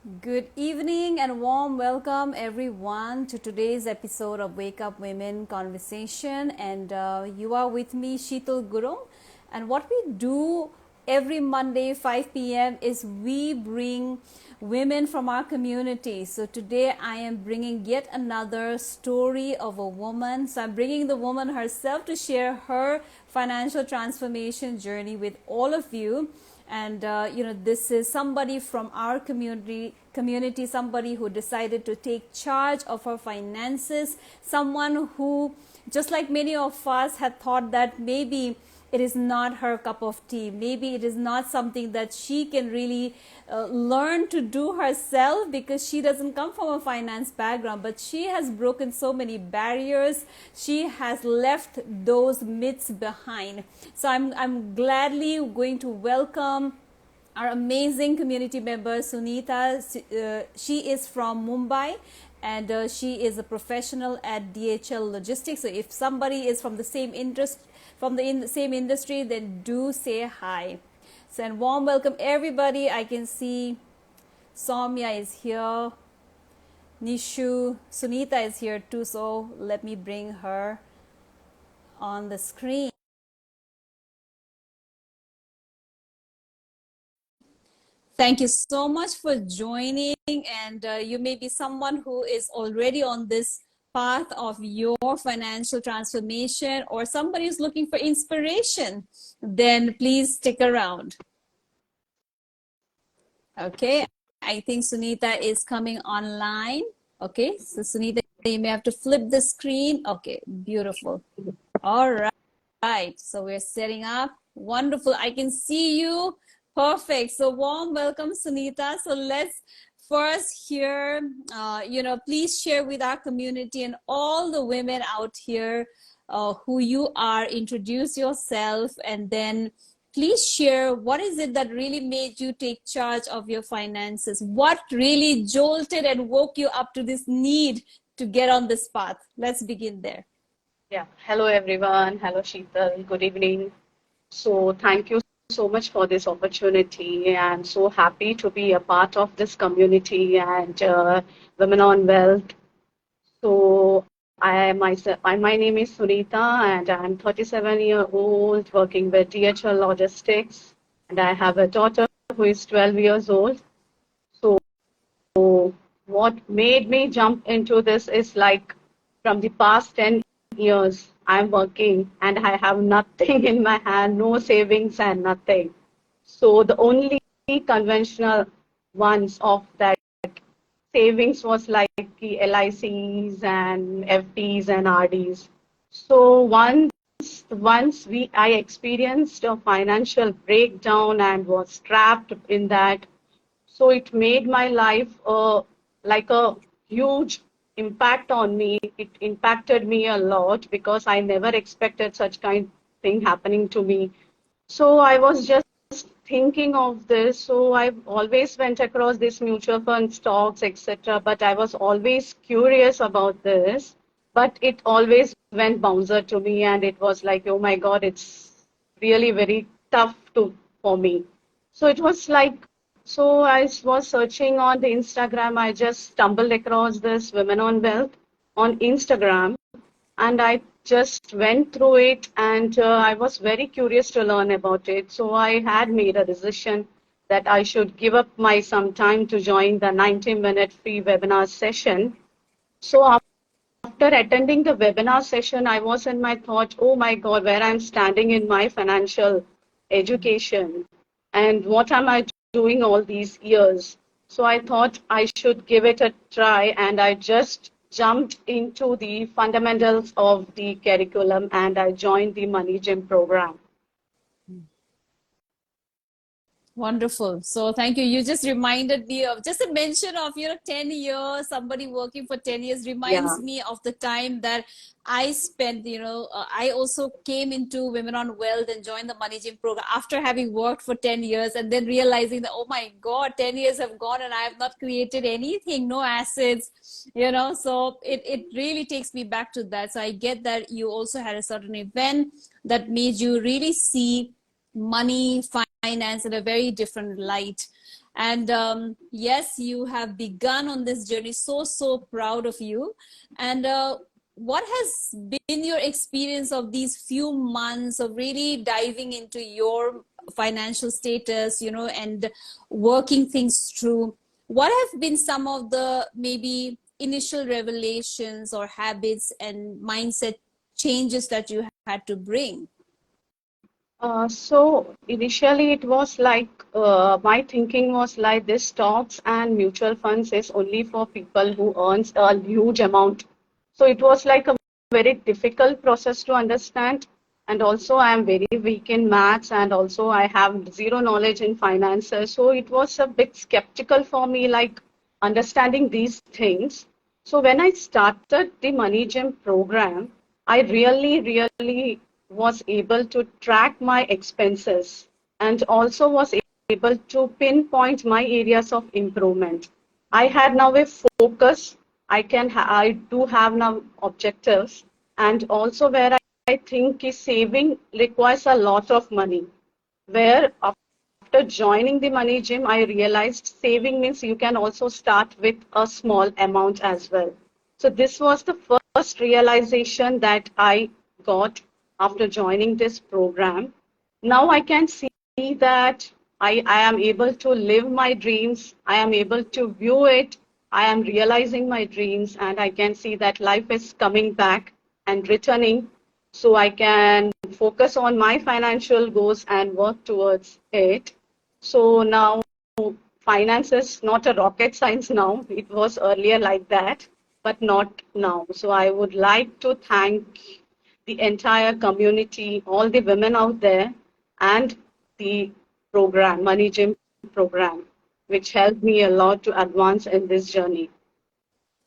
Good evening and warm welcome everyone to today's episode of Wake Up Women Conversation. And you are with me, Sheetal Gurung. And what we do every Monday, 5 p.m., is we bring women from our community. So today I am bringing yet another story of a woman. So I'm bringing the woman herself to share her financial transformation journey with all of you. And this is somebody from our community, somebody who decided to take charge of her finances, someone who, just like many of us, had thought that maybe it is not her cup of tea, maybe it is not something that she can really learn to do herself, because she doesn't come from a finance background. But she has broken so many barriers, she has left those myths behind. So I'm gladly going to welcome our amazing community member Sunitha. She is from Mumbai, and she is a professional at DHL Logistics. So if somebody is from the same interest, from the same industry, then do say hi. So, and warm welcome everybody. I can see Soumya is here, Nishu, Sunitha is here too. So let me bring her on the screen. Thank you so much for joining. And you may be someone who is already on this path of your financial transformation, or somebody who's looking for inspiration. Then please stick around. Okay, I think Sunitha is coming online. Okay, so Sunitha, you may have to flip the screen. Okay, beautiful. All right, so we're setting up. Wonderful. I can see you. Perfect. So warm welcome, Sunitha. So let's first hear, please share with our community and all the women out here who you are. Introduce yourself, and then please share what is it that really made you take charge of your finances? What really jolted and woke you up to this need to get on this path? Let's begin there. Yeah. Hello, everyone. Hello, Sheetal. Good evening. So, thank you so much for this opportunity. I'm so happy to be a part of this community and Women on Wealth. So, my name is Sunitha, and I'm 37-year-old working with DHL Logistics, and I have a daughter who is 12 years old. So, what made me jump into this is like from the past 10 years, I'm working and I have nothing in my hand, no savings and nothing. So the only conventional ones of that savings was like the LICs and FDs and RDs. So I experienced a financial breakdown and was trapped in that, so it made my life like a huge impact on me. It impacted me a lot because I never expected such kind thing happening to me. So I was just thinking of this. So I always went across this mutual fund stocks, etc. But I was always curious about this. But it always went bouncer to me, and it was like, oh my God, it's really very tough to for me. So it was like, so I was searching on the Instagram. I just stumbled across this Women on Wealth on Instagram, and I just went through it, and I was very curious to learn about it. So I had made a decision that I should give up my some time to join the 90-minute free webinar session. So after attending the webinar session, I was in my thought, oh my God, where I'm standing in my financial education and what am I doing all these years? So I thought I should give it a try, and I just jumped into the fundamentals of the curriculum and I joined the Money Gym program. Wonderful. So thank you. You just reminded me of just a mention of, 10 years, somebody working for 10 years Yeah. reminds me of the time that I spent, I also came into Women on Wealth and joined the Money Gym program after having worked for 10 years, and then realizing that, oh my God, 10 years have gone and I have not created anything, no assets, so it really takes me back to that. So I get that you also had a certain event that made you really see money, finance in a very different light. And yes, you have begun on this journey. So proud of you. And what has been your experience of these few months of really diving into your financial status, and working things through? What have been some of the maybe initial revelations or habits and mindset changes that you had to bring? So initially it was like my thinking was like this stocks and mutual funds is only for people who earns a huge amount. So it was like a very difficult process to understand. And also I am very weak in maths and also I have zero knowledge in finances. So it was a bit skeptical for me, like understanding these things. So when I started the Money Gym program, I really was able to track my expenses and also was able to pinpoint my areas of improvement. I had now a focus. I do have now objectives, and also where I think is saving requires a lot of money. Where after joining the Money Gym, I realized saving means you can also start with a small amount as well. So this was the first realization that I got after joining this program. Now I can see that I am able to live my dreams. I am able to view it. I am realizing my dreams, and I can see that life is coming back and returning, so I can focus on my financial goals and work towards it. So now finance is not a rocket science now. It was earlier like that, but not now. So I would like to thank the entire community, all the women out there, and the program, Money Gym program, which helped me a lot to advance in this journey.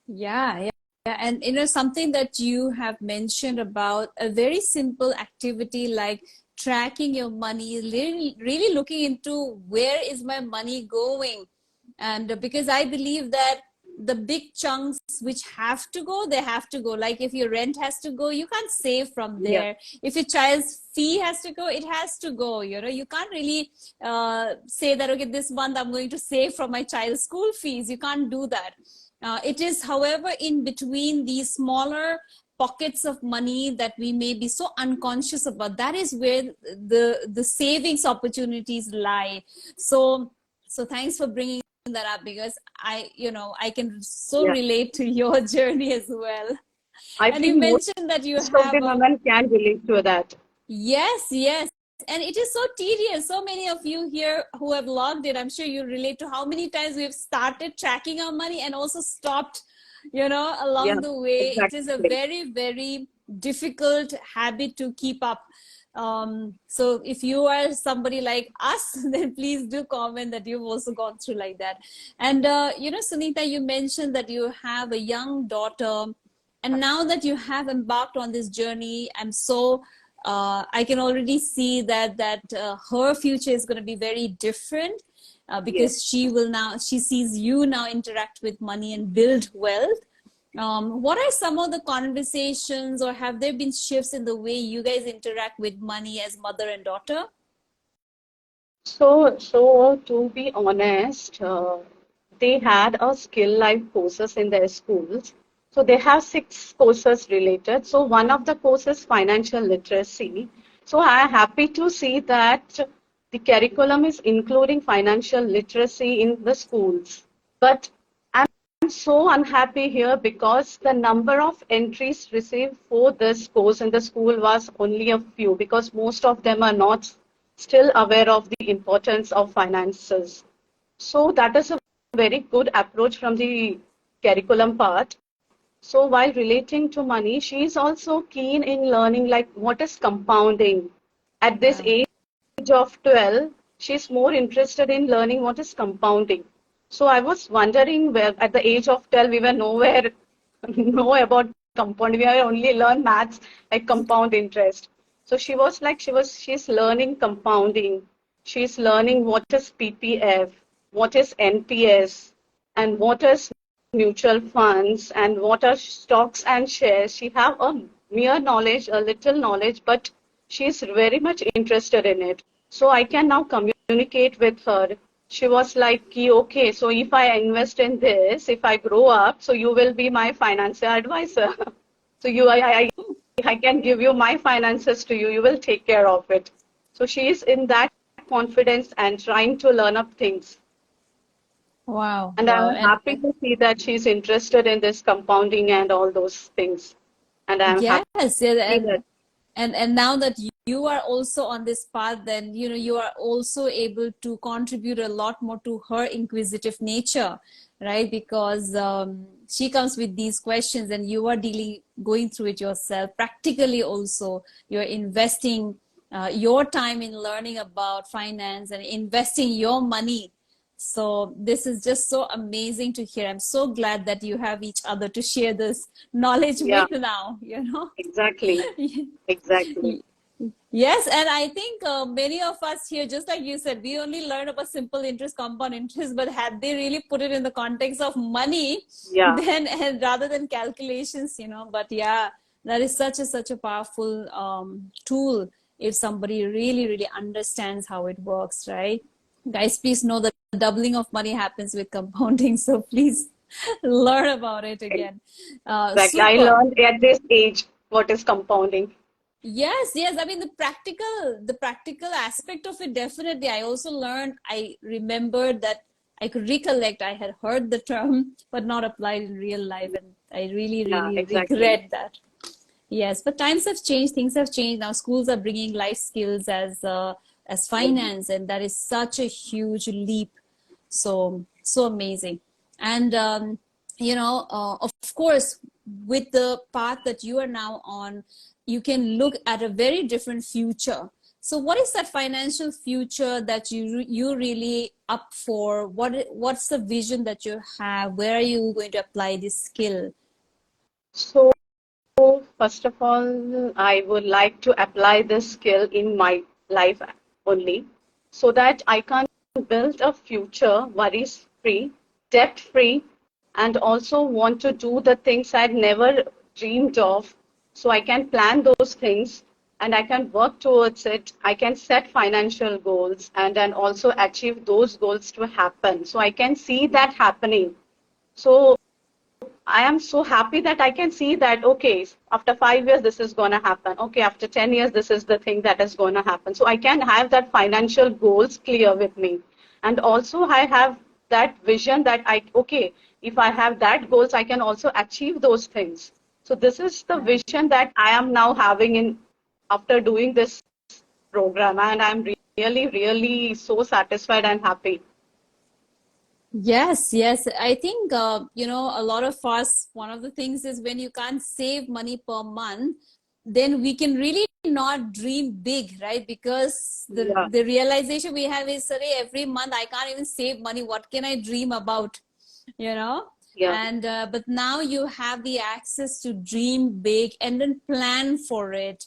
Yeah. And something that you have mentioned about a very simple activity like tracking your money, really looking into where is my money going. And because I believe that the big chunks which have to go, they have to go. Like if your rent has to go, you can't save from Yeah. there. If your child's fee has to go, it has to go. You can't really say that, okay, this month I'm going to save from my child's school fees. You can't do that. It is, however, in between these smaller pockets of money that we may be so unconscious about, that is where the savings opportunities lie. So thanks for bringing that up, because I can so Yeah. relate to your journey as well. I And you think most mentioned that you of the have a women can relate to that. yes. And it is so tedious. So many of you here who have logged in, I'm sure you relate to how many times we've started tracking our money and also stopped, Yeah, along the way. It is a exactly. very difficult habit to keep up. So if you are somebody like us, then please do comment that you've also gone through like that. And, Sunitha, you mentioned that you have a young daughter. And now that you have embarked on this journey, I can already see that her future is going to be very different, Yes. because she sees you now interact with money and build wealth. What are some of the conversations, or have there been shifts in the way you guys interact with money as mother and daughter? So to be honest, they had a skill life courses in their schools. So they have six courses related. So one of the courses financial literacy. So I am happy to see that the curriculum is including financial literacy in the schools. But I'm so unhappy here because the number of entries received for this course in the school was only a few, because most of them are not still aware of the importance of finances. So that is a very good approach from the curriculum part. So while relating to money, she is also keen in learning like what is compounding. At this Yeah. age of 12, she's more interested in learning what is compounding. So I was wondering, where at the age of 12 we were nowhere know about compound. We have only learned maths like compound interest. So she's learning compounding. She's learning what is PPF, what is NPS, and what is mutual funds, and what are stocks and shares. She have a mere knowledge, a little knowledge, but she's very much interested in it. So I can now communicate with her. she was like, okay, so if I invest in this, if I grow up, so you will be my financial advisor. So I can give you my finances to you. You will take care of it. So she is in that confidence and trying to learn up things. Wow, And wow. I'm happy to see that she's interested in this compounding and all those things. And I'm happy Yes, yeah, that, and now that you are also on this path, then you are also able to contribute a lot more to her inquisitive nature, right? Because she comes with these questions, and you are going through it yourself. Practically, also, you're investing your time in learning about finance and investing your money. So this is just so amazing to hear. I'm so glad that you have each other to share this knowledge yeah, with now. exactly, exactly. Yes, and I think many of us here, just like you said, we only learn about simple interest, compound interest, but had they really put it in the context of money, Yeah, then and rather than calculations. But yeah, that is such a powerful tool if somebody really, really understands how it works, right? Guys, please know that doubling of money happens with compounding, so please learn about it again. exactly. I Super. learned at this age what is compounding. Yes, yes. I mean, the practical aspect of it, definitely. I also learned, I remembered that I could recollect I had heard the term, but not applied in real life. And I really, Yeah, really exactly. regret that. Yes, but times have changed, things have changed. Now schools are bringing life skills as finance, and that is such a huge leap. So amazing. And of course, with the path that you are now on, you can look at a very different future. So what is that financial future that you really up for? What's the vision that you have? Where are you going to apply this skill? So, first of all, I would like to apply this skill in my life only so that I can build a future worries free, debt free, and also want to do the things I'd never dreamed of. So I can plan those things and I can work towards it. I can set financial goals and then also achieve those goals to happen. So I can see that happening. So I am so happy that I can see that, okay, after 5 years, this is going to happen. Okay, after 10 years, this is the thing that is going to happen. So I can have that financial goals clear with me. And also, I have that vision that okay, if I have that goals, I can also achieve those things. So this is the vision that I am now having in after doing this program. And I'm really, really so satisfied and happy. Yes, yes. I think, a lot of us, one of the things is when you can't save money per month, then we can really not dream big, right? Because the, Yeah, the realization we have is, sorry, every month I can't even save money. What can I dream about? you know yeah, and but now you have the access to dream big and then plan for it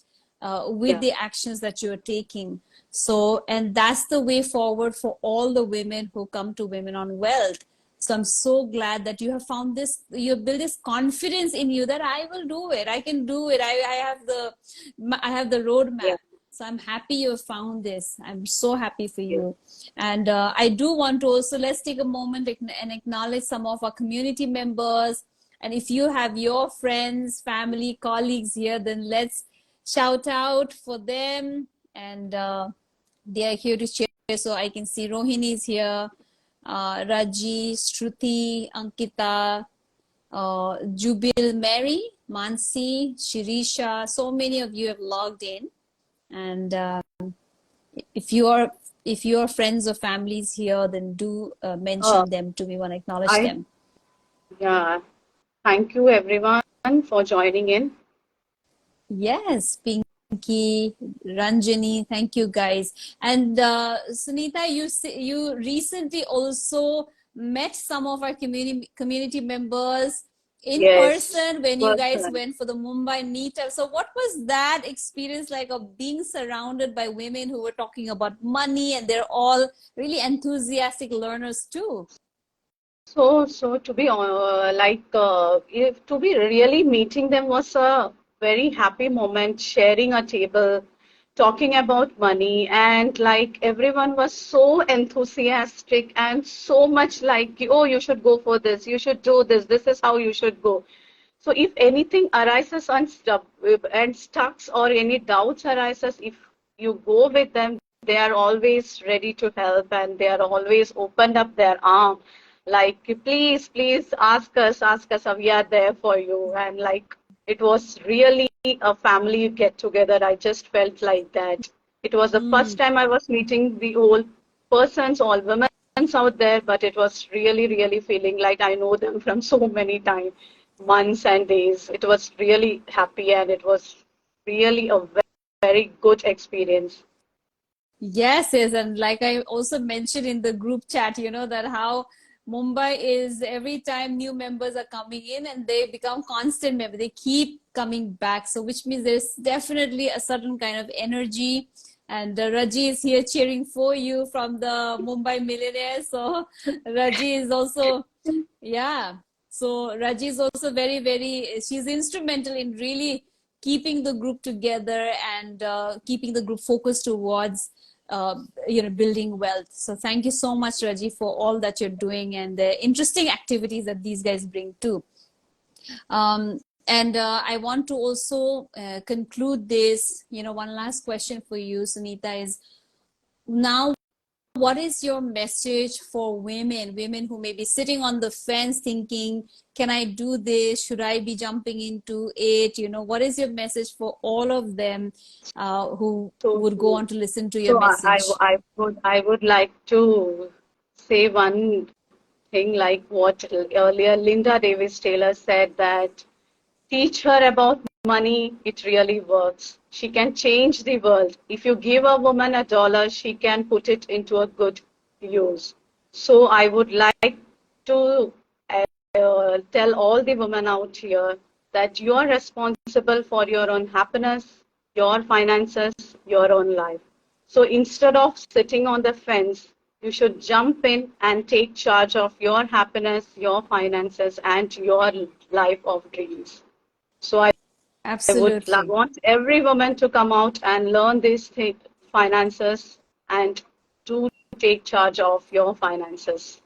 with yeah, the actions that you're taking. So, and that's the way forward for all the women who come to Women on Wealth. So I'm so glad that you have found this, you build this confidence in you that I will do it, I can do it, I have the yeah, roadmap. So I'm happy you found this. I'm so happy for yeah. you. And I do want to also, let's take a moment and acknowledge some of our community members. And if you have your friends, family, colleagues here, then let's shout out for them. And they are here to share. So I can see Rohini is here, Raji, Shruti, Ankita, Jubil, Mary, Mansi, Shirisha. So many of you have logged in. And if you are if your friends or families here, then do Uh, mention them to me. Want to acknowledge I them. Yeah, thank you everyone for joining in. Yes, Pinky, Ranjani, thank you guys. And Sunitha, you recently also met some of our community members in Yes, person when you guys person. went for the Mumbai meetup. So what was that experience like of being surrounded by women who were talking about money, and they're all really enthusiastic learners too? So to be if to be really meeting them was a very happy moment, sharing a table, talking about money, and like everyone was so enthusiastic and so much like, oh, you should go for this, you should do this, this is how you should go. So if anything arises and stucks or any doubts arises, if you go with them, they are always ready to help and they are always opened up their arm. Like, please, please ask us, we are there for you. And like, it was really a family get together. I just felt like that. It was the first time I was meeting the whole persons, all women out there, but it was really, really feeling like I know them from so many times, months and days. It was really happy and it was really a very good experience. Yes, yes, and like I also mentioned in the group chat, that how Mumbai is every time new members are coming in and they become constant members, they keep coming back. So, which means there's definitely a certain kind of energy. And Raji is here cheering for you from the Mumbai Millionaires. So, Raji is also, yeah. So, Raji is also very, very, she's instrumental in really keeping the group together and keeping the group focused towards building wealth. So thank you so much, Raji, for all that you're doing and the interesting activities that these guys bring too. And I want to also conclude this. One last question for you, Sunitha, is now, what is your message for women who may be sitting on the fence thinking, can I do this? Should I be jumping into it? What is your message for all of them who So, would go on to listen to your so message? I would like to say one thing like what earlier Linda Davis Taylor said, that teach her about money, it really works. She can change the world. If you give a woman $1, she can put it into a good use. So I would like to tell all the women out here that you are responsible for your own happiness, your finances, your own life. So instead of sitting on the fence, you should jump in and take charge of your happiness, your finances, and your life of dreams. So I would Absolutely. want every woman to come out and learn these finances and to take charge of your finances.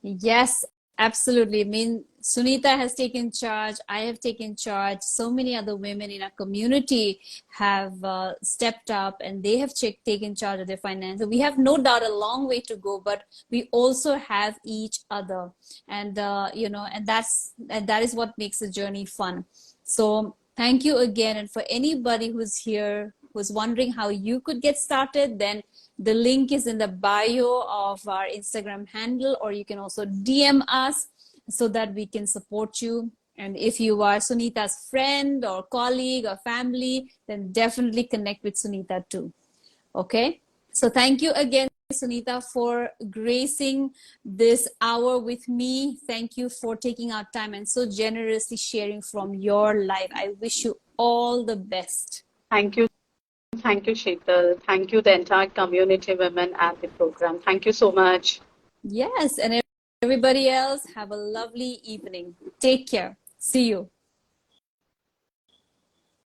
Yes, absolutely. I mean, Sunitha has taken charge. I have taken charge. So many other women in our community have stepped up and they have taken charge of their finances. We have no doubt a long way to go, but we also have each other, and and that is what makes the journey fun. So thank you again, and for anybody who's here who's wondering how you could get started, then the link is in the bio of our Instagram handle, or you can also DM us so that we can support you. And if you are Sunitha's friend or colleague or family, then definitely connect with Sunitha too. Okay? So thank you again, Sunitha, for gracing this hour with me. Thank you for taking our time and so generously sharing from your life. I wish you all the best. Thank you. Thank you, Sheetal. Thank you, the entire community women at the program. Thank you so much. Yes, and everybody else, have a lovely evening. Take care. See you.